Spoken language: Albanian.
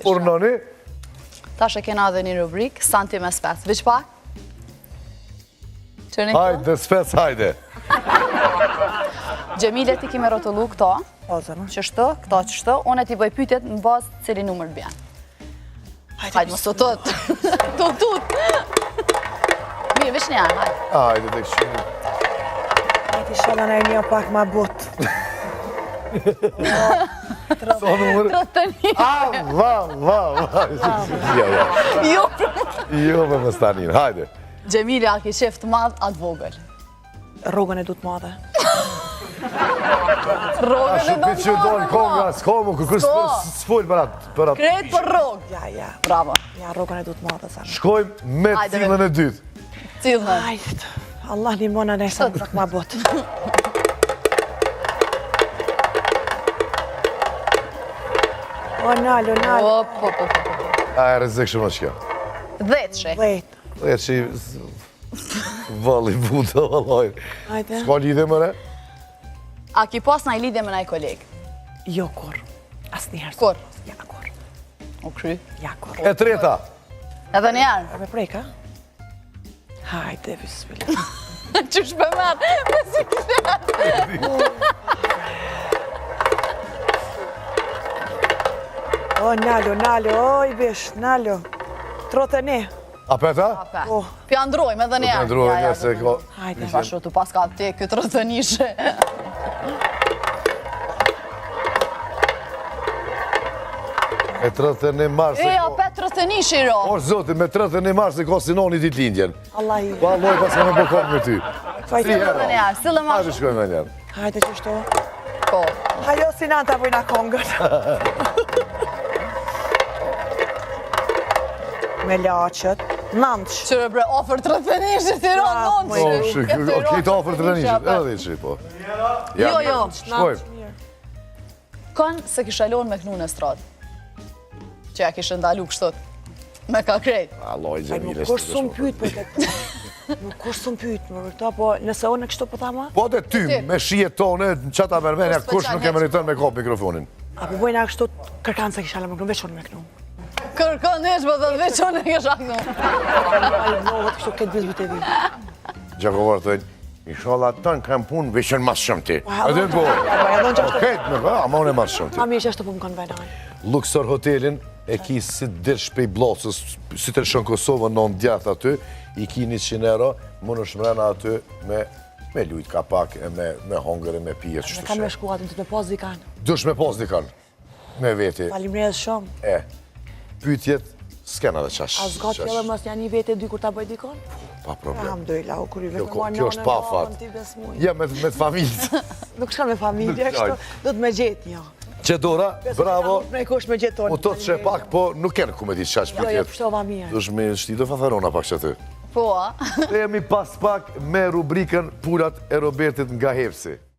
Urnoni? Tash e kena dhe një rubrik, santi me spec. Veç pak? Qërni këto? Hajde, spec, hajde. Gjemile ti kime rotullu këto, Ozëma. qështu, këto qështu, unë e ti bëj pyetjet në bazë cili numër të bjen. Hajde, mos të tut. Tut. Mirë, veç një, hajde. Hajde, të këshimë. Hajde, shala në e një pak ma but. Sa numër? 31. Va. Jo, Jo, me më stanin, hajde. Gjemile a ki qef të madh, atë vogël. Rrugën e du të madhe. Rogën e Shumë do për që dojnë konga, s'ka mu, kërës s'fojnë për atë. Kretë për rogë. Ja. Bravo. Ja, rrugën e du të madhe, sa. Shkojmë me Hajde, cilën e dytë. Cilën. Hajde, Allah një mona në e sa pak ma but. O, nalo. Po. A e rezek shumë është kjo. 10 shek. Dhejt. E që vali buta, valoj. Hajde. S'ka lidhe mëre? A ki pas na i lidhje me na i kolegë? Jo, kur. As njëherë. Kur? Ja, kur. U kry. Ja, kur. E treta. Edhe njerë. A me prejka? Hajde, bismillah. Qysh për merë? Me si kështë. O, nalo, oj, bish, nalo. Trote ne. A peta? Oh. Pja ndrojmë edhe njerë. Ndrojmë Ja, se ka... Hajde. Pashu të pas ka te këtë rëthënishe. E 31 mars... E, a pet rëthënishe i ro. Orë zotin, me 31 mars e ka sinoni ditë lindjen. Allah i. Pa loj pas ka me bëkon me ty. Fajte. Si herë. Edhe njerë, sëllë ma Hajde shkojmë me njerë. Hajde që shto. Ko. Hajo si nanta vojna kongën. Me laqët. Nëndsh. Qërë bre, ofër të rëthënishe, ti ro nëndë. Këtë ofër të rënishit, edhe dhe që po. Jo. Shkojmë. Kanë se kisha lonë me knu në stradë. Që ja kishë ndalu kështot. Me ka krejt. Alloj, Gjemile, Nuk kur sum pyt për këtë. Nuk kur sum pyt më për këta, po nëse unë kështu po thama? Po dhe ty, me shijet tone, qata mërmenja, kush nuk e meriton me kop mikrofonin. Apo bojna kështu kërkanë se kisha me kënu, veç unë me kënu. Kërkën esh, po dhe veç unë e kisha kënu. Ai nohët kështu këtë bizbit e vi. Gjakovar të inshallah tënë kam punë veçën mas shumë ti. Edhe po, ama unë e mas shumë ti. Ma mirë që ashtu po më kanë vajna. Luxor hotelin e ki si dirë shpej blocës, si të shën Kosovë në ndjath aty, i ki 100 euro, më në shmrena aty me lujt ka pak, me hongër e me pijet që Me kanë me shku atëm të me pas dikan. Dush me pos dikan, me veti. Falimrez shumë. Pytjet, s'kena dhe qash. A zgat që edhe mos janë një vete dy kur ta bëj dikon? Pa problem. Alhamdulillah, u kur i vetë Kjo është pa fat. Ja, me të familjët. Nuk shkan me familje, kështu, do të me gjetë një. Qedora, bravo. Me kush me gjetë tonë. U të që pak, po nuk kenë ku me di qash Jo, pytjet. pështova mirë. Dush me shtitë fafarona pak që ty. Po, a? Jemi pas pak me rubrikën Pulat e Robertit nga Hepsi.